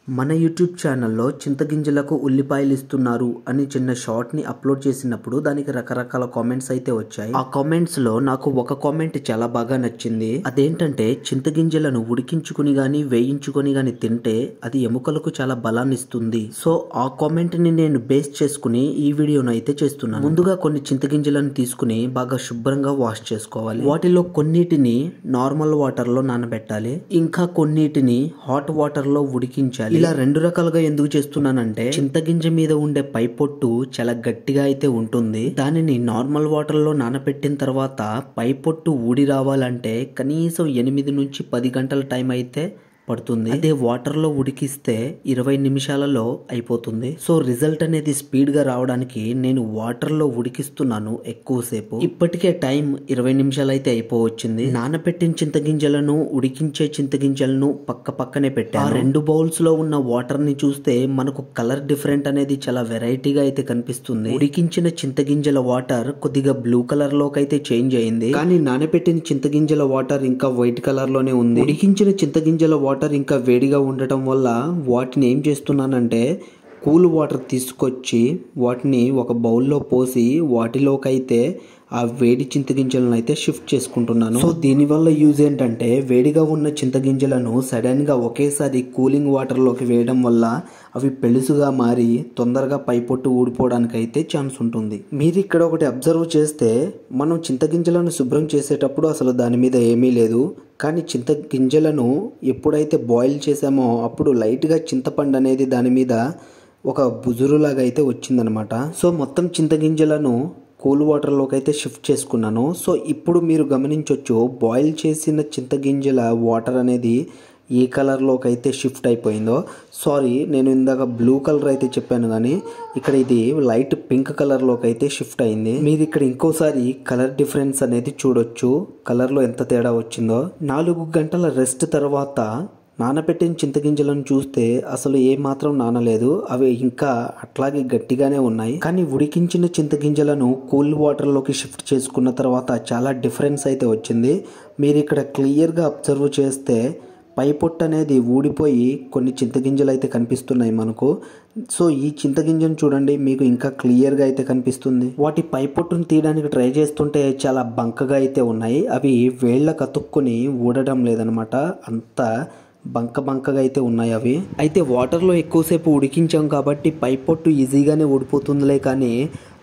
మన యూట్యూబ్ ఛానల్లో చింతగింజలకు ఉల్లిపాయలు ఇస్తున్నారు అని చిన్న షార్ట్ ని అప్లోడ్ చేసినప్పుడు దానికి రకరకాల కామెంట్స్ అయితే వచ్చాయి. ఆ కామెంట్స్ లో నాకు ఒక కామెంట్ చాలా బాగా నచ్చింది. అదేంటంటే చింతగింజలను ఉడికించుకుని గాని వేయించుకుని గాని తింటే అది ఎముకలకు చాలా బలాన్ని ఇస్తుంది. సో ఆ కామెంట్ ని నేను బేస్ చేసుకుని ఈ వీడియోను అయితే చేస్తున్నాను. ముందుగా కొన్ని చింతగింజలను తీసుకుని బాగా శుభ్రంగా వాష్ చేసుకోవాలి. వాటిలో కొన్నిటిని నార్మల్ వాటర్ లో నానబెట్టాలి, ఇంకా కొన్నిటిని హాట్ వాటర్ లో ఉడికించాలి. ఇలా రెండు రకాలుగా ఎందుకు చేస్తున్నానంటే చింతగింజ మీద ఉండే పై పొట్టు చాలా గట్టిగా అయితే ఉంటుంది. దానిని నార్మల్ వాటర్ లో నానబెట్టిన తర్వాత పై పొట్టు ఊడి రావాలంటే కనీసం 8 నుంచి 10 గంటల టైం అయితే పడుతుంది. అదే వాటర్ లో ఉడికిస్తే 20 నిమిషాలలో అయిపోతుంది. సో రిజల్ట్ అనేది స్పీడ్ గా రావడానికి నేను వాటర్ లో ఉడికిస్తున్నాను ఎక్కువసేపు. ఇప్పటికే టైం 20 నిమిషాలు అయితే అయిపోవచ్చింది. నానబెట్టిన చింతగింజలను ఉడికించే చింతగింజలను పక్కనే పెట్టాను. ఆ 2 బౌల్స్ లో ఉన్న వాటర్ ని చూస్తే మనకు కలర్ డిఫరెంట్ అనేది చాలా వెరైటీగా అయితే కనిపిస్తుంది. ఉడికించిన చింతగింజల వాటర్ కొద్దిగా బ్లూ కలర్ లోకి అయితే చేంజ్ అయింది, కానీ నానబెట్టిన చింతగింజల వాటర్ ఇంకా వైట్ కలర్ లోనే ఉంది. ఉడికించిన చింతగింజల వాటర్ ఇంకా వేడిగా ఉండటం వల్ల వాటిని ఏం చేస్తున్నానంటే కూల్ వాటర్ తీసుకొచ్చి వాటిని ఒక బౌల్లో పోసి వాటిలోకైతే ఆ వేడి చింతగింజలను అయితే షిఫ్ట్ చేసుకుంటున్నాను. సో దీనివల్ల యూజ్ ఏంటంటే వేడిగా ఉన్న చింతగింజలను సడన్ గా ఒకేసారి కూలింగ్ వాటర్ లోకి వేయడం వల్ల అవి పెళుసుగా మారి తొందరగా పైపొట్టు ఊడిపోవడానికి అయితే ఛాన్స్ ఉంటుంది. మీరు ఇక్కడ ఒకటి అబ్జర్వ్ చేస్తే మనం చింతగింజలను శుభ్రం చేసేటప్పుడు అసలు దాని మీద ఏమీ లేదు, కానీ చింతగింజలను ఎప్పుడైతే బాయిల్ చేసామో అప్పుడు లైట్ గా చింతపండు అనేది దాని మీద ఒక బుజురులాగా అయితే వచ్చిందనమాట. సో మొత్తం చింతగింజలను కూల్ వాటర్లోకి అయితే షిఫ్ట్ చేసుకున్నాను. సో ఇప్పుడు మీరు గమనించవచ్చు బాయిల్ చేసిన చింతగింజల వాటర్ అనేది ఏ కలర్లోకి అయితే షిఫ్ట్ అయిపోయిందో. సారీ, నేను ఇందాక బ్లూ కలర్ అయితే చెప్పాను, కానీ ఇక్కడ ఇది లైట్ పింక్ కలర్లోకి అయితే షిఫ్ట్ అయింది. మీరు ఇక్కడ ఇంకోసారి కలర్ డిఫరెన్స్ అనేది చూడొచ్చు, కలర్లో ఎంత తేడా వచ్చిందో. 4 గంటల రెస్ట్ తర్వాత నానబెట్టిన చింతగింజలను చూస్తే అసలు ఏ మాత్రం నానలేదు, అవి ఇంకా అట్లాగే గట్టిగానే ఉన్నాయి. కానీ ఉడికించిన చింతగింజలను కూల్ వాటర్లోకి షిఫ్ట్ చేసుకున్న తర్వాత చాలా డిఫరెన్స్ అయితే వచ్చింది. మీరు ఇక్కడ క్లియర్గా అబ్జర్వ్ చేస్తే పై పొట్టు అనేది ఊడిపోయి కొన్ని చింతగింజలు అయితే కనిపిస్తున్నాయి మనకు. సో ఈ చింతగింజను చూడండి, మీకు ఇంకా క్లియర్గా అయితే కనిపిస్తుంది. వాటి పై పొట్టును తీయడానికి ట్రై చేస్తుంటే చాలా బంకగా అయితే ఉన్నాయి, అవి వేళ్ళకు అతుక్కుని ఊడడం లేదనమాట, అంత బంకగా అయితే ఉన్నాయి అవి. అయితే వాటర్లో ఎక్కువసేపు ఉడికించాం కాబట్టి పై పొట్టు ఈజీగానే ఊడిపోతుందిలే, కానీ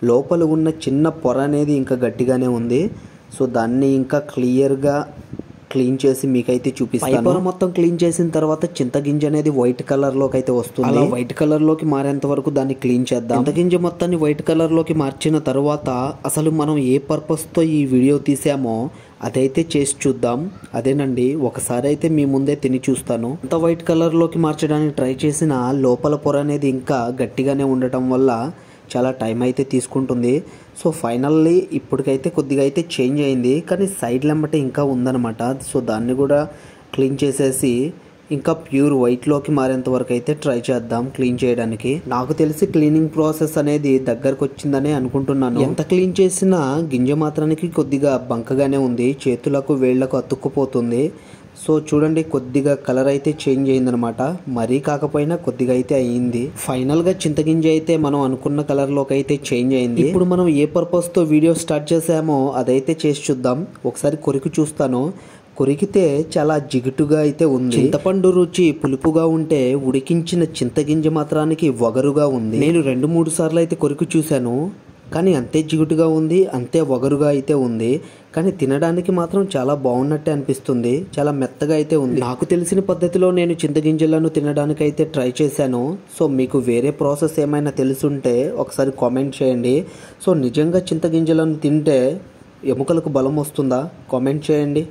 లోపల ఉన్న చిన్న పొర అనేది ఇంకా గట్టిగానే ఉంది. సో దాన్ని ఇంకా క్లియర్గా క్లీన్ చేసి మీకైతే చూపిస్తాను. పొర మొత్తం క్లీన్ చేసిన తర్వాత చింతగింజ అనేది వైట్ కలర్ లోకి అయితే వస్తుంది. అలా వైట్ కలర్ లోకి మారేంత వరకు దాన్ని క్లీన్ చేద్దాం. చింతగింజ మొత్తాన్ని వైట్ కలర్ లోకి మార్చిన తర్వాత అసలు మనం ఏ పర్పస్ తో ఈ వీడియో తీసామో అదైతే చేసి చూద్దాం. అదేనండి, ఒకసారి అయితే మీ ముందే తిని చూస్తాను. అంత వైట్ కలర్ లోకి మార్చడానికి ట్రై చేసిన లోపల పొర అనేది ఇంకా గట్టిగానే ఉండటం వల్ల చాలా టైం అయితే తీసుకుంటుంది. సో ఫైనల్లీ ఇప్పటికైతే కొద్దిగా అయితే చేంజ్ అయింది, కానీ సైడ్ లెంబటే ఇంకా ఉందన్నమాట. సో దాన్ని కూడా క్లీన్ చేసేసి ఇంకా ప్యూర్ వైట్లోకి మారేంత వరకు అయితే ట్రై చేద్దాం క్లీన్ చేయడానికి. నాకు తెలిసి క్లీనింగ్ ప్రాసెస్ అనేది దగ్గరకు వచ్చిందనే అనుకుంటున్నాను. ఎంత క్లీన్ చేసినా గింజ మాత్రానికి కొద్దిగా బంకగానే ఉంది, చేతులకు వేళ్లకు అతుక్కుపోతుంది. సో చూడండి, కొద్దిగా కలర్ అయితే చేంజ్ అయిందనమాట, మరీ కాకపోయినా కొద్దిగా అయితే అయ్యింది. ఫైనల్ గా చింతగింజ అయితే మనం అనుకున్న కలర్ లోకి అయితే చేంజ్ అయింది. ఇప్పుడు మనం ఏ పర్పస్ తో వీడియో స్టార్ట్ చేసామో అదైతే చేసి చూద్దాం. ఒకసారి కొరికి చూస్తాను. కొరికితే చాలా జిగుటుగా అయితే ఉంది. చింతపండు రుచి పులుపుగా ఉంటే ఉడికించిన చింతగింజ మాత్రానికి వగరుగా ఉంది. నేను 2-3 సార్లు అయితే కొరికి చూశాను, కానీ అంతే జిగుటుగా ఉంది, అంతే వగరుగా అయితే ఉంది. కానీ తినడానికి మాత్రం చాలా బాగున్నట్టే అనిపిస్తుంది, చాలా మెత్తగా అయితే ఉంది. నాకు తెలిసిన పద్ధతిలో నేను చింతగింజలను తినడానికి అయితే ట్రై చేశాను. సో మీకు వేరే ప్రాసెస్ ఏమైనా తెలుసుంటే ఒకసారి కామెంట్ చేయండి. సో నిజంగా చింతగింజలను తింటే ఎముకలకు బలం వస్తుందా? కామెంట్ చేయండి.